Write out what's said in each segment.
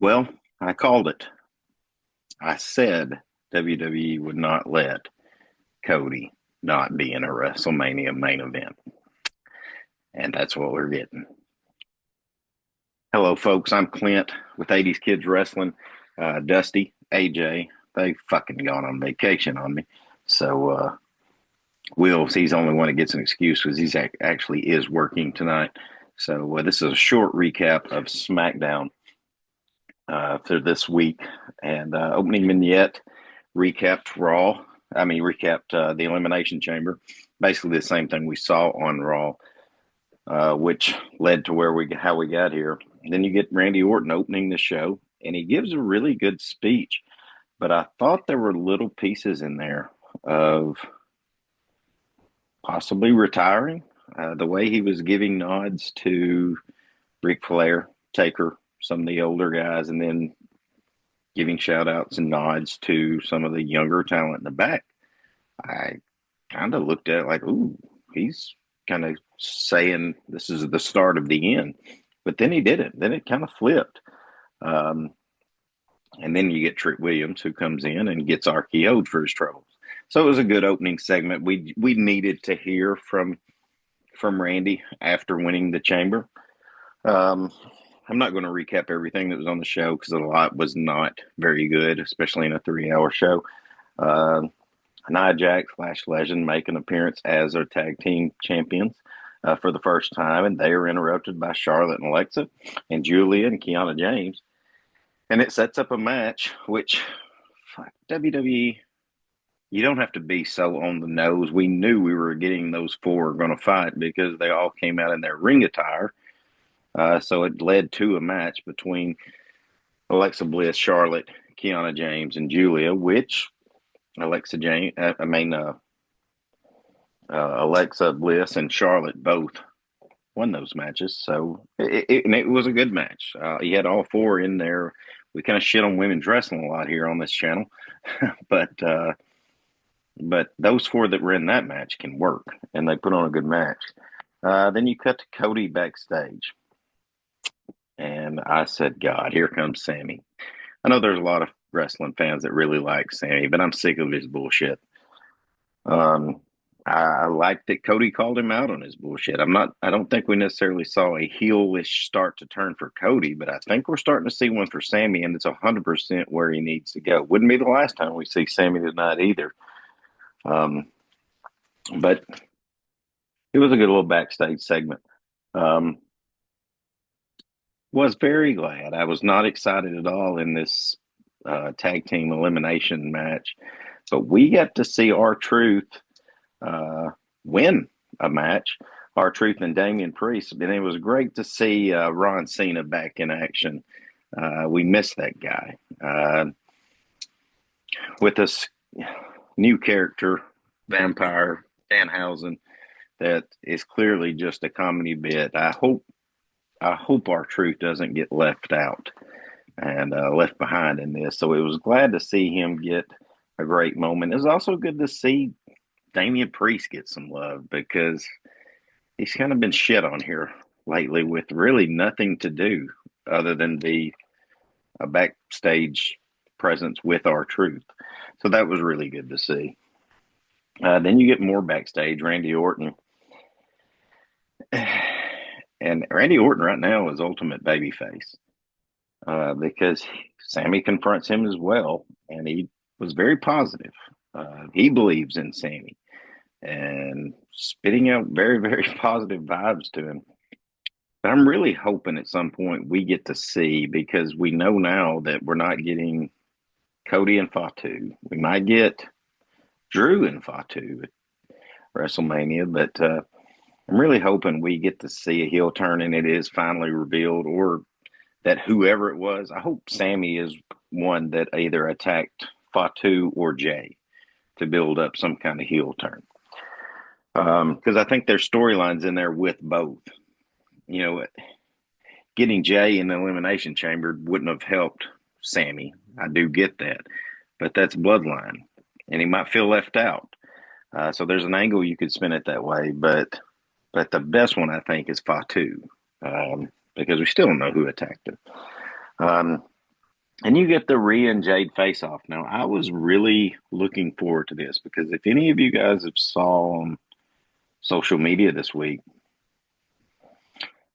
Well, I called it. I said WWE would not let Cody not be in a WrestleMania main event. And that's what we're getting. Hello, folks. I'm Clint with 80s Kids Wrestling. Dusty, AJ, they fucking gone on vacation on me. So, Will's, he's the only one that gets an excuse because he's actually is working tonight. So, this is a short recap of SmackDown for this week. And opening vignette recapped Raw. Recapped the Elimination Chamber. Basically, the same thing we saw on Raw, which led to how we got here. And then you get Randy Orton opening the show, and he gives a really good speech. But I thought there were little pieces in there of possibly retiring. The way he was giving nods to Ric Flair, Taker, some of the older guys, and then giving shout outs and nods to some of the younger talent in the back. I kind of looked at it like, ooh, he's kind of saying this is the start of the end. But then he didn't. Then it kind of flipped. Um, and then you get Trick Williams, who comes in and gets RKO'd for his troubles. So it was a good opening segment. We needed to hear from Randy after winning the Chamber. Um, I'm not going to recap everything that was on the show because a lot was not very good, especially in a 3-hour show. Uh, Nia Jax, Flash Legend make an appearance as our tag team champions for the first time, and they are interrupted by Charlotte and Alexa and Julia and Kiana James. And it sets up a match, which, fuck, WWE, you don't have to be so on the nose. We knew we were getting those four going to fight because they all came out in their ring attire. So it led to a match between Alexa Bliss, Charlotte, Kiana James, and Julia, which Alexa Bliss and Charlotte both won those matches. So it was a good match. You had all four in there. We kind of shit on women's wrestling a lot here on this channel, but those four that were in that match can work, and they put on a good match. Then you cut to Cody backstage, and I said, "God, here comes Sammy." I know there's a lot of wrestling fans that really like Sammy, but I'm sick of his bullshit. Um, I like that Cody called him out on his bullshit. I don't think we necessarily saw a heelish start to turn for Cody, but I think we're starting to see one for Sammy, and it's 100% where he needs to go. Wouldn't be the last time we see Sammy tonight either. Um, but it was a good little backstage segment. Um, was very glad. I was not excited at all in this tag team elimination match, but we got to see R-Truth win a match. R-Truth and Damian Priest, and it was great to see Ron Cena back in action. We missed that guy with this new character, Vampire Danhausen, that is clearly just a comedy bit. I hope R-Truth doesn't get left out and left behind in this. So it was glad to see him get a great moment. It was also good to see Damian Priest get some love because he's kind of been shit on here lately with really nothing to do other than be a backstage presence with R-Truth. So that was really good to see. Then you get more backstage. Randy Orton. And Randy Orton right now is ultimate babyface because Sammy confronts him as well, and he was very positive. He believes in Sammy and spitting out very, very positive vibes to him. But I'm really hoping at some point we get to see, because we know now that we're not getting Cody and Fatu. We might get Drew and Fatu at WrestleMania, but I'm really hoping we get to see a heel turn and it is finally revealed, or that whoever it was, I hope Sammy is one that either attacked Fatu or Jay to build up some kind of heel turn. Because I think there's storylines in there with both. You know, getting Jay in the Elimination Chamber wouldn't have helped Sammy. I do get that. But that's bloodline, and he might feel left out. So there's an angle you could spin it that way. But the best one, I think, is Fatu, because we still don't know who attacked him. And you get the Rhea and Jade face off. Now, I was really looking forward to this because if any of you guys have saw on social media this week,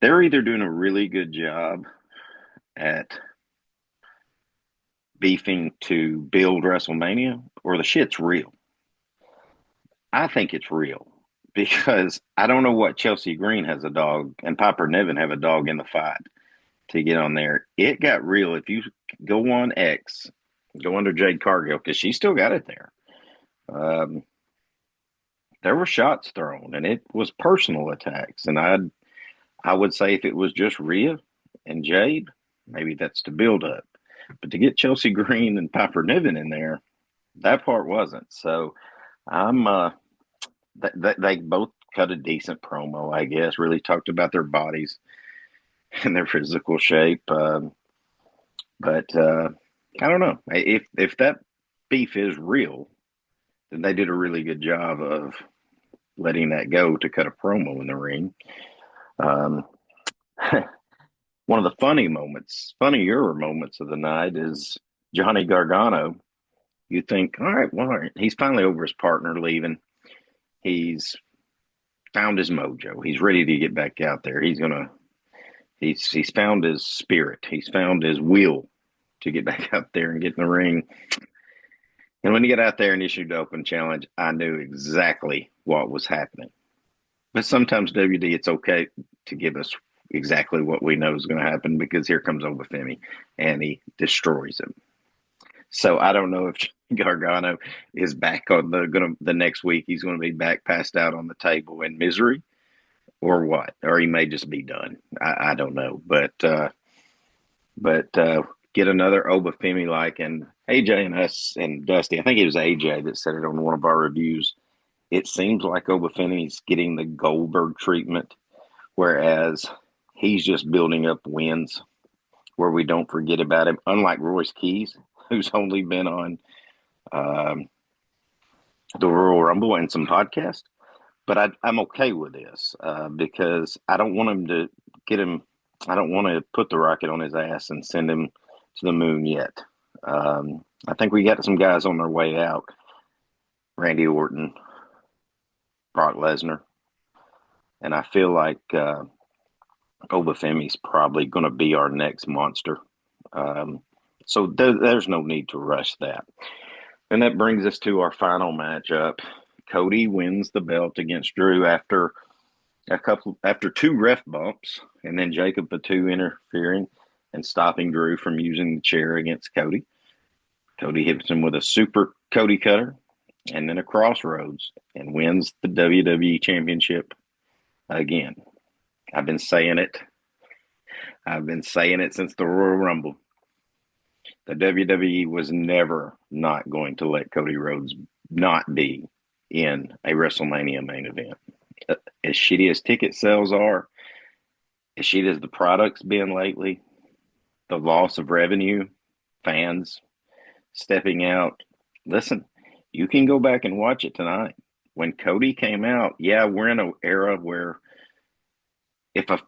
they're either doing a really good job at beefing to build WrestleMania or the shit's real. I think it's real because I don't know what Chelsea Green has a dog and Piper Niven have a dog in the fight to get on there. It got real. If you go on X, go under Jade Cargill because she still got it there. Um, there were shots thrown, and it was personal attacks. And I would say if it was just Rhea and Jade, maybe that's to build up. But to get Chelsea Green and Piper Niven in there, that part wasn't. So I'm they both cut a decent promo, I guess. Really talked about their bodies and their physical shape. But I don't know if that beef is real, then they did a really good job of letting that go to cut a promo in the ring. Um, one of the funnier moments of the night is Johnny Gargano. You think, all right, he's finally over his partner leaving. He's found his mojo. He's ready to get back out there. He's found his spirit. He's found his will to get back out there and get in the ring. And when he got out there and issued the open challenge, I knew exactly what was happening. But sometimes WD, it's okay to give us exactly what we know is going to happen because here comes Obafemi and he destroys him. So I don't know if Gargano is back on the next week. He's going to be back passed out on the table in misery, or what, or he may just be done. I don't know, but get another Obafemi like, and AJ and us and Dusty. I think it was AJ that said it on one of our reviews. It seems like Obafemi's getting the Goldberg treatment, whereas he's just building up wins where we don't forget about him. Unlike Royce Keys, who's only been on the Royal Rumble and some podcasts. But I'm okay with this because I don't want him to get him. I don't want to put the rocket on his ass and send him to the moon yet. I think we got some guys on their way out. Randy Orton, Brock Lesnar, and I feel like Obafemi's probably going to be our next monster. So there's no need to rush that. And that brings us to our final matchup. Cody wins the belt against Drew after two ref bumps, and then Jacob Fatu interfering and stopping Drew from using the chair against Cody. Cody hits him with a super Cody cutter and then a crossroads and wins the WWE Championship again. I've been saying it. I've been saying it since the Royal Rumble. The WWE was never not going to let Cody Rhodes not be in a WrestleMania main event. As shitty as ticket sales are, as shitty as the product's been lately, the loss of revenue, fans stepping out. Listen, you can go back and watch it tonight. When Cody came out, yeah, we're in an era where if a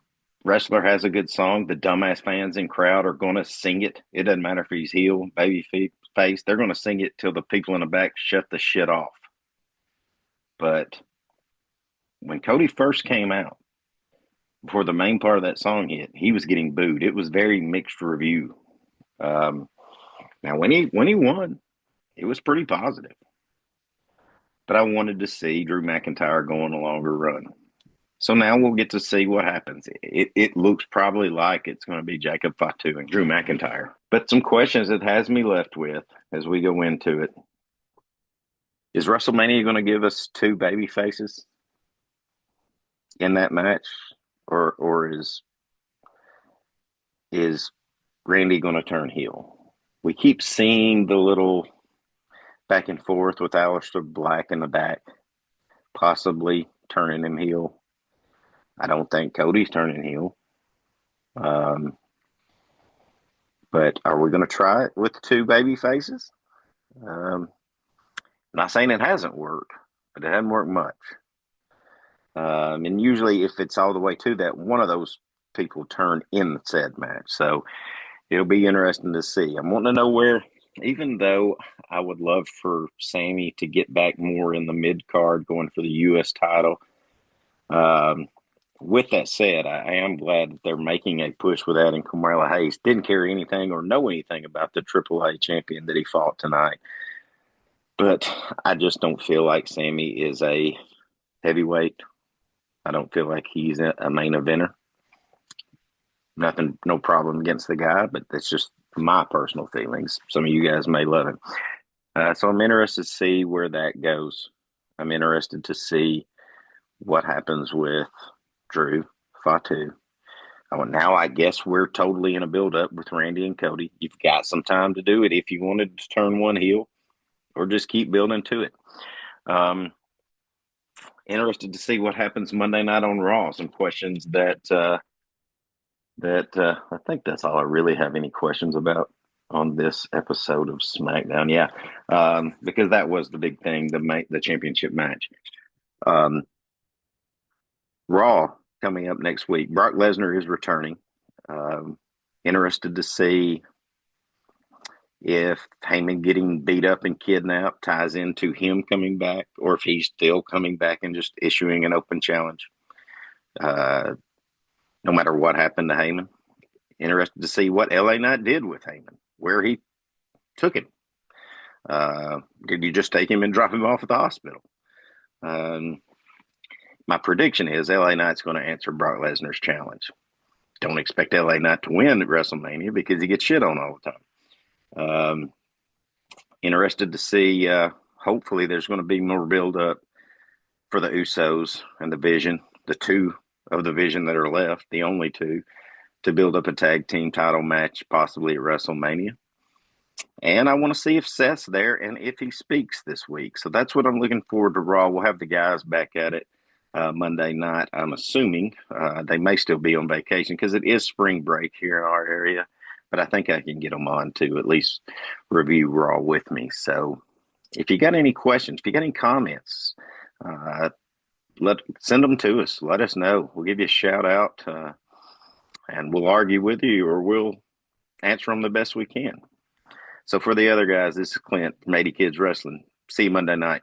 wrestler has a good song, the dumbass fans in crowd are going to sing it. It doesn't matter if he's heel, baby face. They're going to sing it till the people in the back shut the shit off. But when Cody first came out, before the main part of that song hit, he was getting booed. It was very mixed review. Now, when he won, it was pretty positive. But I wanted to see Drew McIntyre go on a longer run. So now we'll get to see what happens. It looks probably like it's going to be Jacob Fatu and Drew McIntyre. But some questions it has me left with as we go into it. Is WrestleMania going to give us two baby faces in that match? Or is Randy going to turn heel? We keep seeing the little back and forth with Aleister Black in the back, possibly turning him heel. I don't think Cody's turning heel. But are we going to try it with two baby faces? Not saying it hasn't worked, but it hasn't worked much. And usually if it's all the way to that, one of those people turn in the said match. So It'll be interesting to see. I'm wanting to know where, even though I would love for Sammy to get back more in the mid card going for the U.S. title. Um, with that said, I am glad that they're making a push with adding Kamala Hayes. Didn't care anything or know anything about the AAA champion that he fought tonight. But I just don't feel like Sammy is a heavyweight. I don't feel like he's a main eventer. Nothing, no problem against the guy, but that's just my personal feelings. Some of you guys may love him. So I'm interested to see where that goes. I'm interested to see what happens with Drew Fatu. Oh, now I guess we're totally in a build-up with Randy and Cody. You've got some time to do it if you wanted to turn one heel, or just keep building to it. Interested to see what happens Monday night on Raw. Some questions that I think that's all I really have any questions about on this episode of SmackDown. Yeah, because that was the big thing, the championship match. Raw coming up next week. Brock Lesnar is returning. Interested to see if Heyman getting beat up and kidnapped ties into him coming back, or if he's still coming back and just issuing an open challenge. No matter what happened to Heyman. Interested to see what LA Knight did with Heyman, where he took him. Did you just take him and drop him off at the hospital? My prediction is LA Knight's going to answer Brock Lesnar's challenge. Don't expect LA Knight to win at WrestleMania because he gets shit on all the time. Interested to see, hopefully there's going to be more build up for the Usos and the Vision, the two of the Vision that are left, the only two, to build up a tag team title match possibly at WrestleMania. And I want to see if Seth's there and if he speaks this week. So that's what I'm looking forward to Raw. We'll have the guys back at it Monday night. I'm assuming they may still be on vacation because it is spring break here in our area. But I think I can get them on to at least review Raw with me. So if you got any questions, if you got any comments, send them to us. Let us know. We'll give you a shout out and we'll argue with you, or we'll answer them the best we can. So for the other guys, this is Clint from 80 Kids Wrestling. See you Monday night.